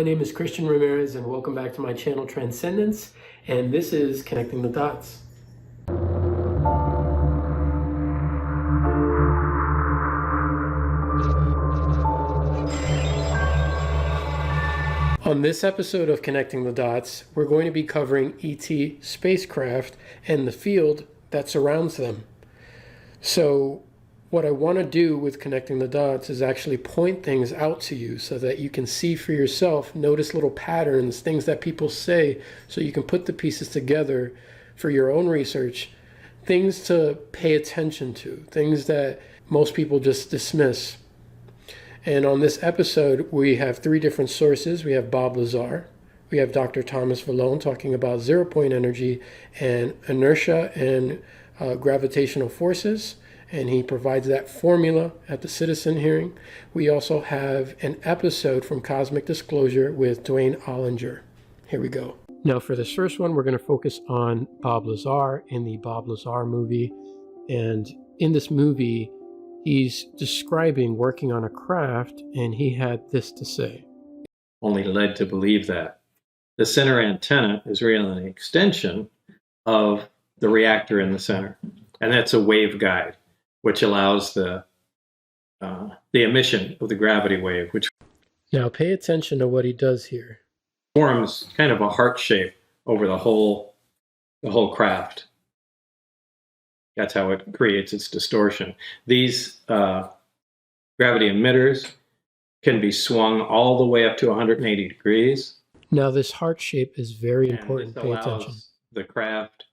my name is Christian Ramirez and welcome back to my channel Transcendence, and this is Connecting the Dots. On this episode of Connecting the Dots, we're going to be covering ET spacecraft and the field that surrounds them. So what I want to do with Connecting the Dots is actually point things out to you so that you can see for yourself, notice little patterns, things that people say, so you can put the pieces together for your own research, things to pay attention to, things that most people just dismiss. And on this episode, we have three different sources. We have Bob Lazar, we have Dr. Thomas Vallone talking about zero-point energy and inertia and gravitational forces, and he provides that formula at the citizen hearing. We also have an episode from Cosmic Disclosure with Dwayne Ollinger. Here we go. Now for this first one, we're going to focus on Bob Lazar in the Bob Lazar movie. And in this movie, he's describing working on a craft, and he had this to say. Only led to believe that the center antenna is really an extension of the reactor in the center. And that's a waveguide, which allows the emission of the gravity wave, which now pay attention to what he does here. Forms kind of a heart shape over the whole craft. That's how it creates its distortion. These gravity emitters can be swung all the way up to 180 degrees. Now this heart shape is very important. This pay allows attention. The craft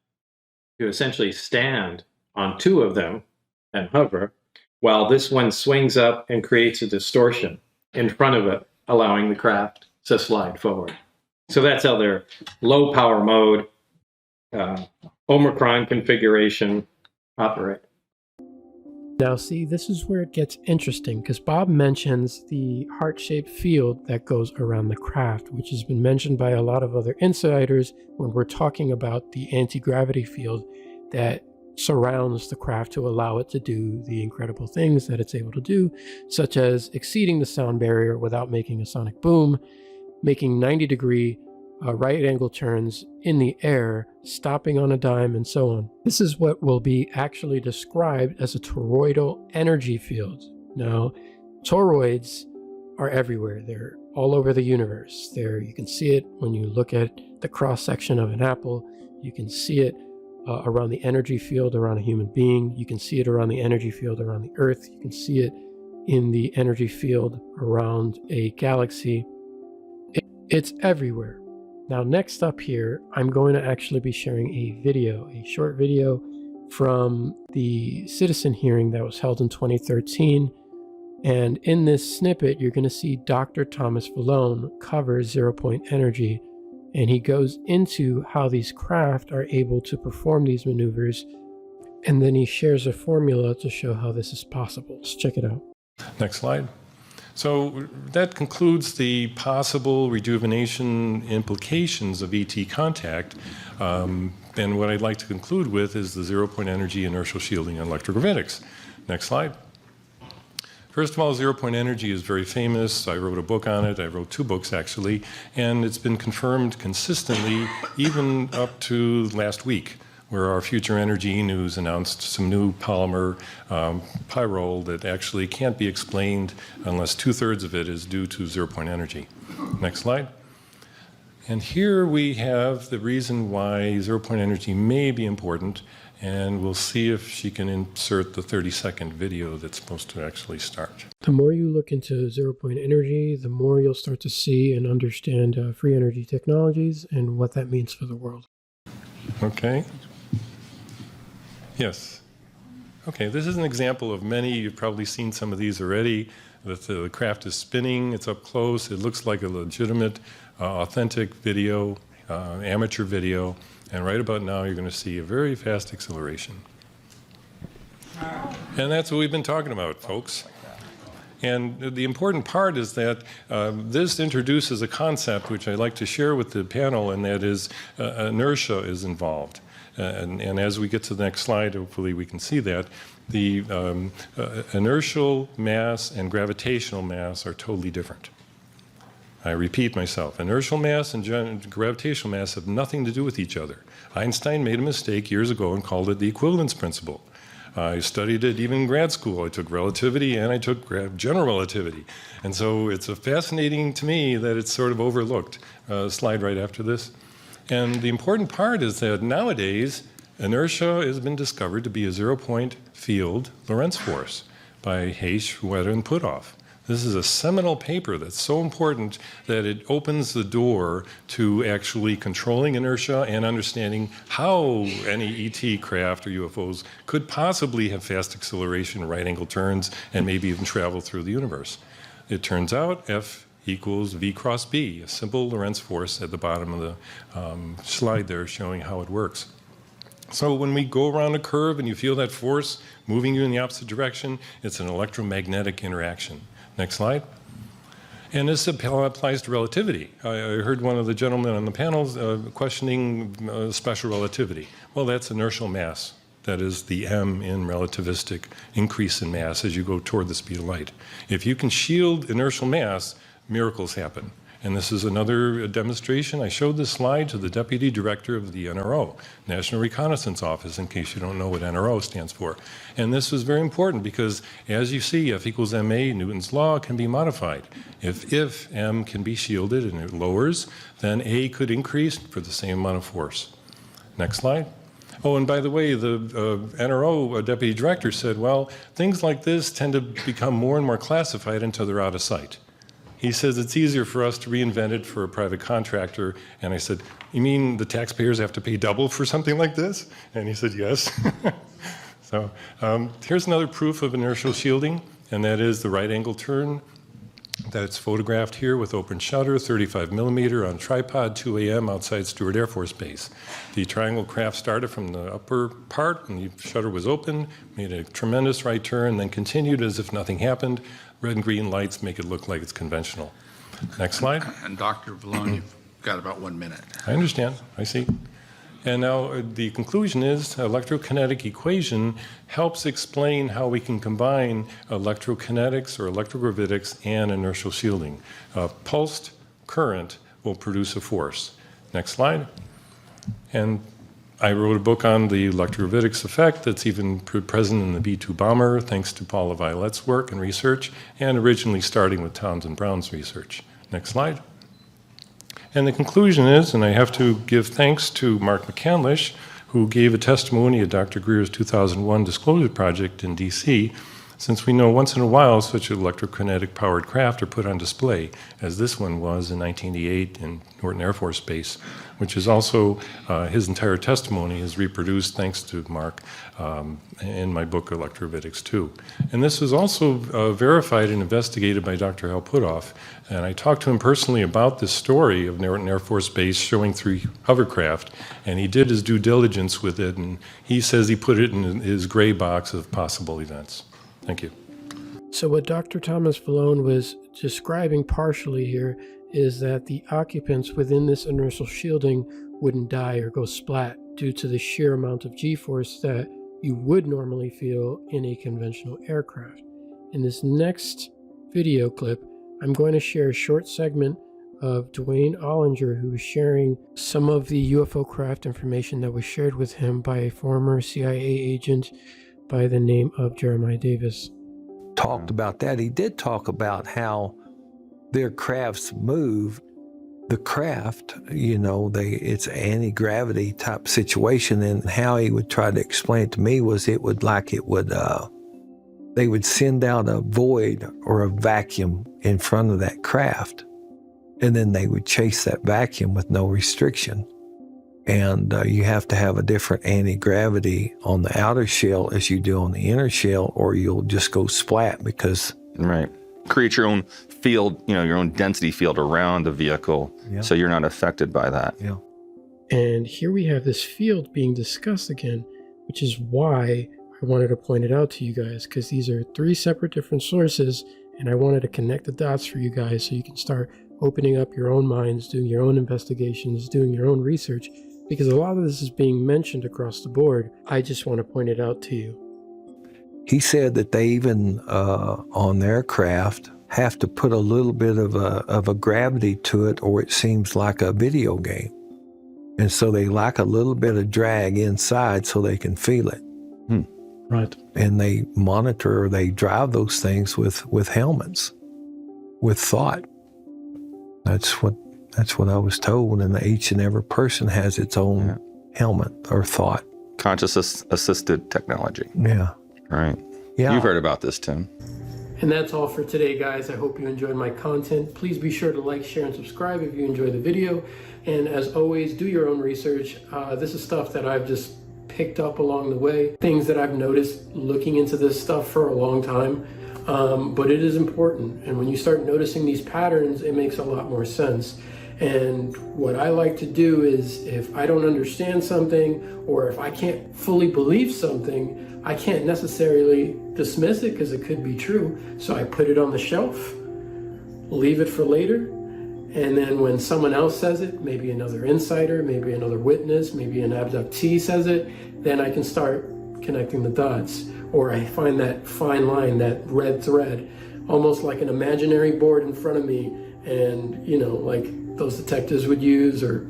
to essentially stand on two of them and hover, while this one swings up and creates a distortion in front of it, allowing the craft to slide forward. So that's how their low power mode, Omicron configuration operate. Now see, this is where it gets interesting, because Bob mentions the heart-shaped field that goes around the craft, which has been mentioned by a lot of other insiders when we're talking about the anti-gravity field that surrounds the craft to allow it to do the incredible things that it's able to do, such as exceeding the sound barrier without making a sonic boom, making 90-degree right angle turns in the air, stopping on a dime, and so on. This is what will be actually described as a toroidal energy field. Now, toroids are everywhere. They're all over the universe. You can see it when you look at the cross-section of an apple. You can see it around the energy field around a human being. You can see it around the energy field around the Earth. You can see it in the energy field around a galaxy. It's everywhere. Now next up here, I'm going to actually be sharing a short video from the citizen hearing that was held in 2013. And in this snippet, you're going to see Dr. Thomas Vallone cover zero-point energy. And he goes into how these craft are able to perform these maneuvers. And then he shares a formula to show how this is possible. Let's check it out. Next slide. So that concludes the possible rejuvenation implications of ET contact. And what I'd like to conclude with is the zero-point energy, inertial shielding, and electrogravitics. Next slide. First of all, zero-point energy is very famous. I wrote a book on it. I wrote 2 books, actually. And it's been confirmed consistently, even up to last week, where our Future Energy News announced some new polymer pyrrole that actually can't be explained unless 2/3 of it is due to zero-point energy. Next slide. And here we have the reason why zero-point energy may be important, and we'll see if she can insert the 30-second video that's supposed to actually start. The more you look into zero-point energy, the more you'll start to see and understand free energy technologies and what that means for the world. Okay. Yes. Okay, this is an example of many. You've probably seen some of these already. The craft is spinning. It's up close. It looks like a legitimate, authentic video, amateur video. And right about now, you're going to see a very fast acceleration. And that's what we've been talking about, folks. And the important part is that this introduces a concept which I'd like to share with the panel, and that is inertia is involved. And as we get to the next slide, hopefully we can see that, the inertial mass and gravitational mass are totally different. I repeat myself, inertial mass and gravitational mass have nothing to do with each other. Einstein made a mistake years ago and called it the equivalence principle. I studied it even in grad school. I took relativity and I took general relativity. And so it's fascinating to me that it's sort of overlooked. Slide right after this. And the important part is that nowadays, inertia has been discovered to be a zero-point field Lorentz force by Hayes, Whaaaa, and Puthoff. This is a seminal paper that's so important that it opens the door to actually controlling inertia and understanding how any ET craft or UFOs could possibly have fast acceleration, right-angle turns, and maybe even travel through the universe. It turns out F equals V cross B, a simple Lorentz force at the bottom of the slide there showing how it works. So when we go around a curve and you feel that force moving you in the opposite direction, it's an electromagnetic interaction. Next slide. And this applies to relativity. I heard one of the gentlemen on the panels questioning special relativity. Well, that's inertial mass. That is the m in relativistic increase in mass as you go toward the speed of light. If you can shield inertial mass, miracles happen. And this is another demonstration. I showed this slide to the Deputy Director of the NRO, National Reconnaissance Office, in case you don't know what NRO stands for. And this was very important because, as you see, F equals ma, Newton's law, can be modified. If m can be shielded and it lowers, then a could increase for the same amount of force. Next slide. Oh, and by the way, the NRO Deputy Director said, well, things like this tend to become more and more classified until they're out of sight. He says it's easier for us to reinvent it for a private contractor. And I said, you mean the taxpayers have to pay double for something like this? And he said, yes. So here's another proof of inertial shielding, and that is the right angle turn. That's photographed here with open shutter, 35 millimeter on tripod, 2 a.m. outside Stewart Air Force Base. The triangle craft started from the upper part, and the shutter was open, made a tremendous right turn, then continued as if nothing happened. Red and green lights make it look like it's conventional. Next slide. And Dr. Vallone, you've got about 1 minute. I understand. I see. And now the conclusion is electrokinetic equation helps explain how we can combine electrokinetics or electrogravitics and inertial shielding. A pulsed current will produce a force. Next slide. And I wrote a book on the electrogravitics effect that's even present in the B-2 bomber, thanks to Paula Violette's work and research, and originally starting with Townsend Brown's research. Next slide. And the conclusion is, and I have to give thanks to Mark McCandlish, who gave a testimony at Dr. Greer's 2001 Disclosure Project in DC, since we know once in a while such electrokinetic powered craft are put on display, as this one was in 1988 in Norton Air Force Base, which is also, his entire testimony is reproduced, thanks to Mark, in my book, Electrovitics 2. And this was also verified and investigated by Dr. Hal Puthoff. And I talked to him personally about this story of Norton Air Force Base showing 3 hovercraft, and he did his due diligence with it, and he says he put it in his gray box of possible events. Thank you. So what Dr. Thomas Vallone was describing partially here is that the occupants within this inertial shielding wouldn't die or go splat due to the sheer amount of G-force that you would normally feel in a conventional aircraft. In this next video clip, I'm going to share a short segment of Dwayne Ollinger, who was sharing some of the UFO craft information that was shared with him by a former CIA agent by the name of Jeremiah Davis. Talked about that. He did talk about how their crafts move. The craft, it's an anti-gravity type situation, and how he would try to explain it to me was they would send out a void or a vacuum in front of that craft, and then they would chase that vacuum with no restriction. And you have to have a different anti-gravity on the outer shell as you do on the inner shell, or you'll just go splat because... Right. Create your own field, your own density field around the vehicle, so you're not affected by that. Yeah. And here we have this field being discussed again, which is why I wanted to point it out to you guys, because these are 3 separate different sources, and I wanted to connect the dots for you guys so you can start opening up your own minds, doing your own investigations, doing your own research, because a lot of this is being mentioned across the board. I just want to point it out to you. He said that they even, on their craft, have to put a little bit of a gravity to it, or it seems like a video game. And so they like a little bit of drag inside so they can feel it. Right. And they monitor, or they drive those things with helmets, with thought. That's what I was told. And each and every person has its own helmet or thought. Conscious assisted technology. Yeah. Right. Yeah. You've heard about this, Tim. And that's all for today, guys. I hope you enjoyed my content. Please be sure to like, share, and subscribe if you enjoy the video. And as always, do your own research. This is stuff that I've just picked up along the way, things that I've noticed looking into this stuff for a long time. But it is important. And when you start noticing these patterns, it makes a lot more sense. And what I like to do is, if I don't understand something, or if I can't fully believe something, I can't necessarily dismiss it because it could be true. So I put it on the shelf, leave it for later. And then when someone else says it, maybe another insider, maybe another witness, maybe an abductee says it, then I can start connecting the dots. Or I find that fine line, that red thread, almost like an imaginary board in front of me. And, you know, like those detectives would use, or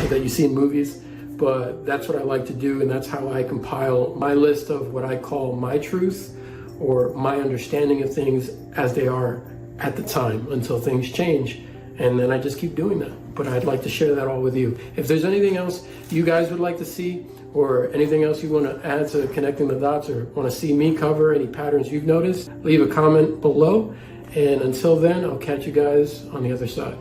that you see in movies. But that's what I like to do, and that's how I compile my list of what I call my truth, or my understanding of things as they are at the time, until things change. And then I just keep doing that. But I'd like to share that all with you. If there's anything else you guys would like to see, or anything else you want to add to connecting the dots, or want to see me cover any patterns you've noticed, leave a comment below. And until then, I'll catch you guys on the other side.